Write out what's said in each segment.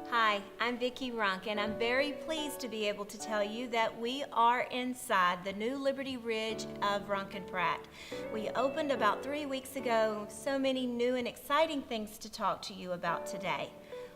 Hi, I'm Vicki Runk, and I'm very pleased to be able to tell you that we are inside the new Liberty Ridge of Runk Pratt. We opened about 3 weeks ago. So many new and exciting things to talk to you about today.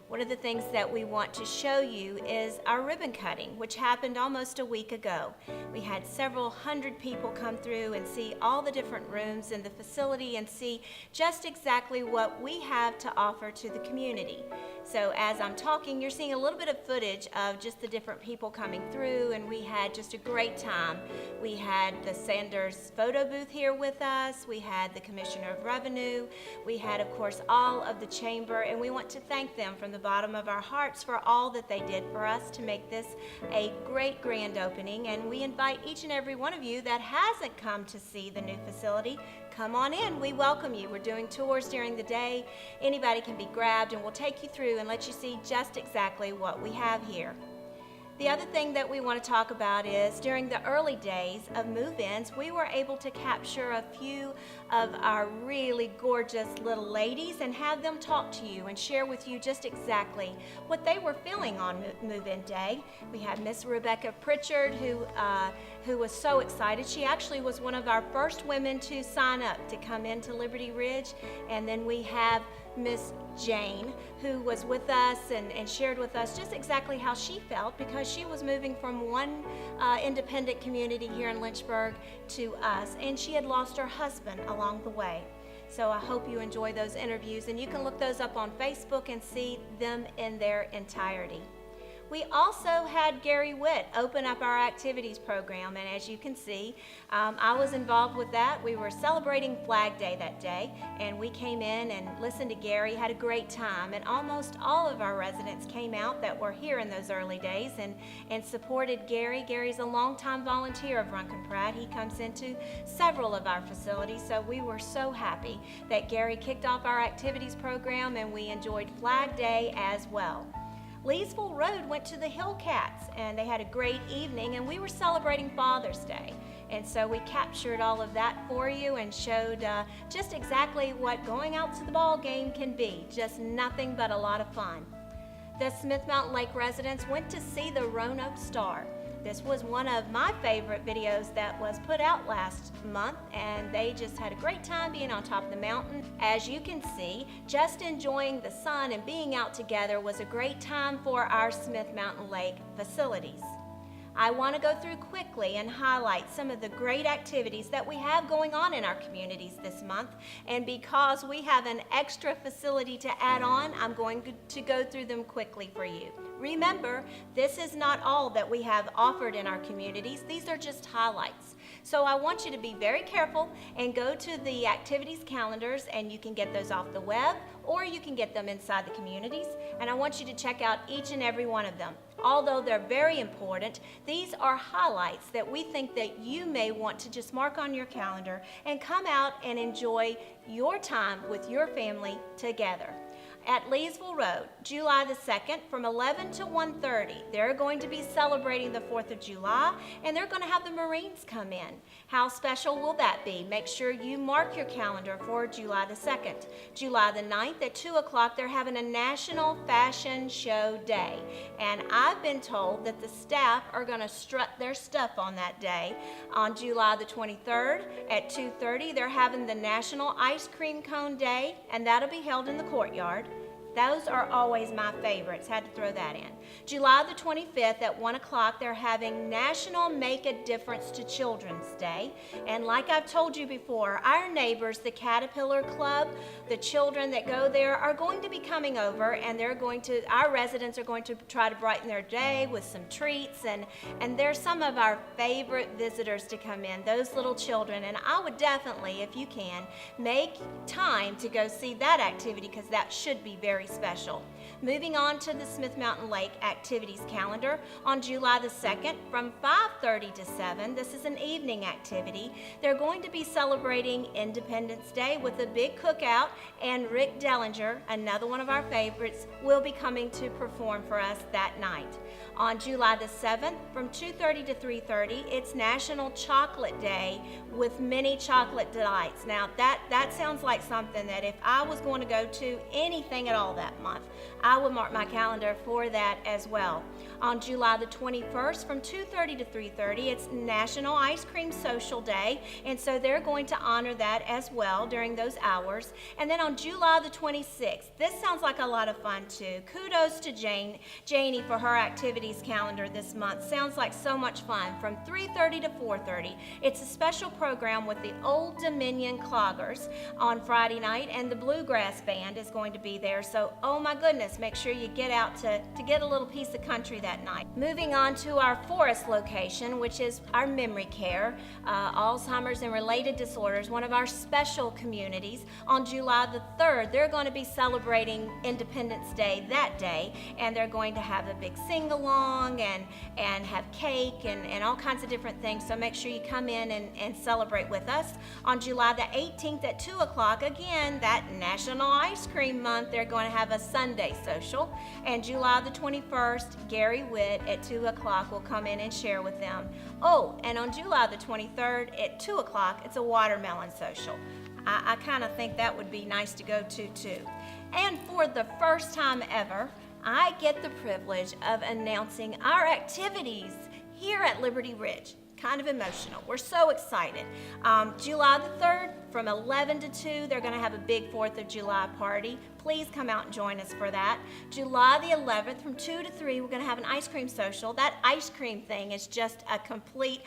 One of the things that we want to show you is our ribbon cutting, which happened almost a week ago. We had several hundred people come through and see all the different rooms in the facility and see just exactly what we have to offer to the community. So as I'm talking, you're seeing a little bit of footage of just the different people coming through, and we had just a great time. We had the Sanders photo booth here with us. We had the Commissioner of Revenue. We had, of course, all of the chamber, and we want to thank them from the bottom of our hearts for all that they did for us to make this a great grand opening. And we invite each and every one of you that hasn't come to see the new facility, come on in. We welcome you. We're doing tours during the day. Anybody can be grabbed, and we'll take you through and let you see just exactly what we have here. The other thing that we want to talk about is during the early days of move-ins, we were able to capture a few of our really gorgeous little ladies and have them talk to you and share with you just exactly what they were feeling on move-in day. We had Miss Rebecca Pritchard who was so excited. She actually was one of our first women to sign up to come into Liberty Ridge. And then we have Miss Jane, who was with us and shared with us just exactly how she felt, because she was moving from one independent community here in Lynchburg to us, and she had lost her husband along the way. So I hope you enjoy those interviews, and you can look those up on Facebook and see them in their entirety. We also had Gary Witt open up our activities program, and as you can see, I was involved with that. We were celebrating Flag Day that day, and we came in and listened to Gary, had a great time, and almost all of our residents came out that were here in those early days and supported Gary. Gary's a longtime volunteer of Runk Pratt. He comes into several of our facilities, so we were so happy that Gary kicked off our activities program, and we enjoyed Flag Day as well. Leesville Road went to the Hillcats, and they had a great evening, and we were celebrating Father's Day. And so we captured all of that for you and showed just exactly what going out to the ball game can be, just nothing but a lot of fun. The Smith Mountain Lake residents went to see the Roanoke Star. This was one of my favorite videos that was put out last month, and they just had a great time being on top of the mountain. As you can see, just enjoying the sun and being out together was a great time for our Smith Mountain Lake facilities. I want to go through quickly and highlight some of the great activities that we have going on in our communities this month. And because we have an extra facility to add on, I'm going to go through them quickly for you. Remember, this is not all that we have offered in our communities. These are just highlights. So I want you to be very careful and go to the activities calendars, and you can get those off the web or you can get them inside the communities. And I want you to check out each and every one of them. Although they're very important, these are highlights that we think that you may want to just mark on your calendar and come out and enjoy your time with your family together. At Leesville Road, July the 2nd from 11 to 1:30. They're going to be celebrating the 4th of July, and they're going to have the Marines come in. How special will that be? Make sure you mark your calendar for July the 2nd. July the 9th at 2 o'clock, they're having a National Fashion Show Day. And I've been told that the staff are going to strut their stuff on that day. On July the 23rd at 2:30, they're having the National Ice Cream Cone Day, and that'll be held in the courtyard. Those are always my favorites. Had to throw that in. July the 25th at 1 o'clock, they're having National Make a Difference to Children's Day. And like I've told you before, our neighbors, the Caterpillar Club, the children that go there are going to be coming over, and our residents are going to try to brighten their day with some treats. And they're some of our favorite visitors to come in, those little children. And I would definitely, if you can, make time to go see that activity, because that should be very special. Moving on to the Smith Mountain Lake activities calendar, on July the 2nd from 5:30 to 7, this is an evening activity. They're going to be celebrating Independence Day with a big cookout, and Rick Dellinger, another one of our favorites, will be coming to perform for us that night. On July the 7th from 2:30 to 3:30, it's National Chocolate Day with many chocolate delights. Now that sounds like something that if I was going to go to anything at all that month, I will mark my calendar for that as well. On July the 21st from 2:30 to 3:30, it's National Ice Cream Social Day, and so they're going to honor that as well during those hours. And then on July the 26th, this sounds like a lot of fun too. Kudos to Janie for her activities calendar this month. Sounds like so much fun. From 3:30 to 4:30, it's a special program with the Old Dominion Cloggers on Friday night, and the Bluegrass Band is going to be there. So, oh my goodness, make sure you get out to get a little piece of country that night. Moving on to our Forest location, which is our memory care, Alzheimer's and related disorders, one of our special communities. On July the 3rd, they're going to be celebrating Independence Day that day, and they're going to have a big sing-along and have cake and all kinds of different things. So make sure you come in and celebrate with us. On July the 18th at 2 o'clock, again, that National Ice Cream Month, they're going to have a Sunday social. And July the 21st, Gary Witt at 2 o'clock will come in and share with them. Oh, and on July the 23rd at 2 o'clock, it's a watermelon social. I kind of think that would be nice to go to too. And for the first time ever, I get the privilege of announcing our activities here at Liberty Ridge. Kind of emotional. We're so excited. July the 3rd from 11 to 2, they're going to have a big 4th of July party. Please come out and join us for that. July the 11th from 2 to 3, we're going to have an ice cream social. That ice cream thing is just a complete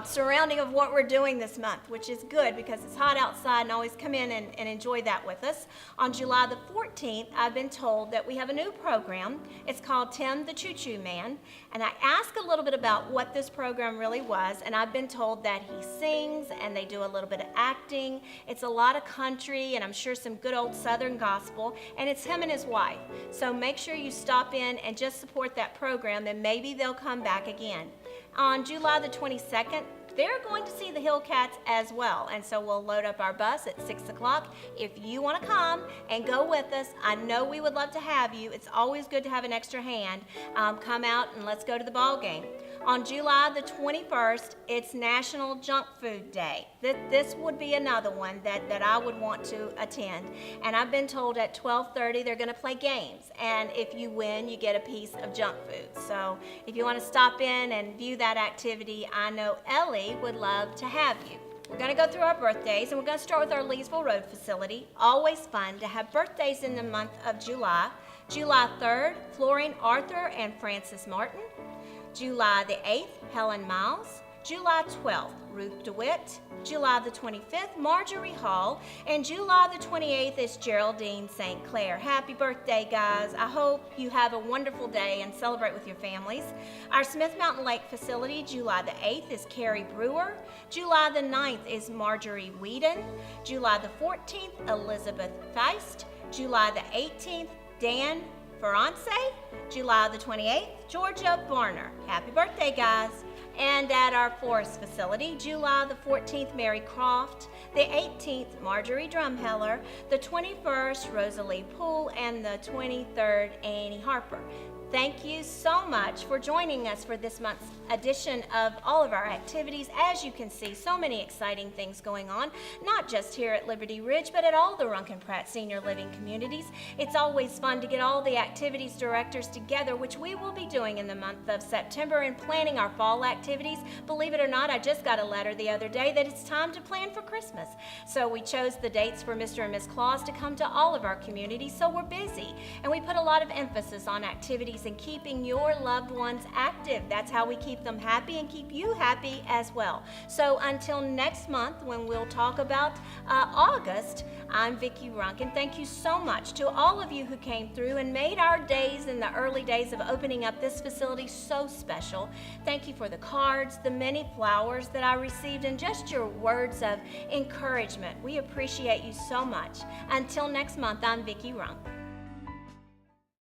surrounding of what we're doing this month, which is good because it's hot outside, and always come in and enjoy that with us. On July the 14th, I've been told that we have a new program. It's called Tim the Choo Choo Man, and I asked a little bit about what this program really was, and I've been told that he sings and they do a little bit of acting. It's a lot of country and I'm sure some good old Southern gospel, and it's him and his wife. So make sure you stop in and just support that program, and maybe they'll come back again. On July the 22nd, they're going to see the Hillcats as well, and so we'll load up our bus at 6 o'clock. If you want to come and go with us, I know we would love to have you. It's always good to have an extra hand. Come out and let's go to the ball game. On July the 21st, it's National Junk Food Day. This would be another one that I would want to attend. And I've been told at 12:30 they're going to play games. And if you win, you get a piece of junk food. So if you want to stop in and view that activity, I know Ellie would love to have you. We're going to go through our birthdays, and we're going to start with our Leesville Road facility. Always fun to have birthdays in the month of July. July 3rd, Florine Arthur and Francis Martin. July the 8th, Helen Miles. July 12th, Ruth DeWitt. July the 25th, Marjorie Hall. And July the 28th is Geraldine St. Clair. Happy birthday, guys. I hope you have a wonderful day and celebrate with your families. Our Smith Mountain Lake facility, July the 8th is Carrie Brewer. July the 9th is Marjorie Whedon. July the 14th, Elizabeth Feist. July the 18th, Dan Ferrance. July the 28th, Georgia Barner. Happy birthday, guys. And at our Forest facility, July the 14th, Mary Croft. The 18th, Marjorie Drumheller. The 21st, Rosalie Poole. And the 23rd, Annie Harper. Thank you so much for joining us for this month's edition of all of our activities. As you can see, so many exciting things going on, not just here at Liberty Ridge, but at all the Runk Pratt senior living communities. It's always fun to get all the activities directors together, which we will be doing in the month of September and planning our fall activities. Believe it or not, I just got a letter the other day that it's time to plan for Christmas. So we chose the dates for Mr. and Miss Claus to come to all of our communities, so we're busy. And we put a lot of emphasis on activities and keeping your loved ones active. That's how we keep them happy and keep you happy as well. So until next month, when we'll talk about August, I'm Vicki Runk, and thank you so much to all of you who came through and made our days in the early days of opening up this facility so special. Thank you for the cards, the many flowers that I received, and just your words of encouragement. We appreciate you so much. Until next month, I'm Vicki Runk.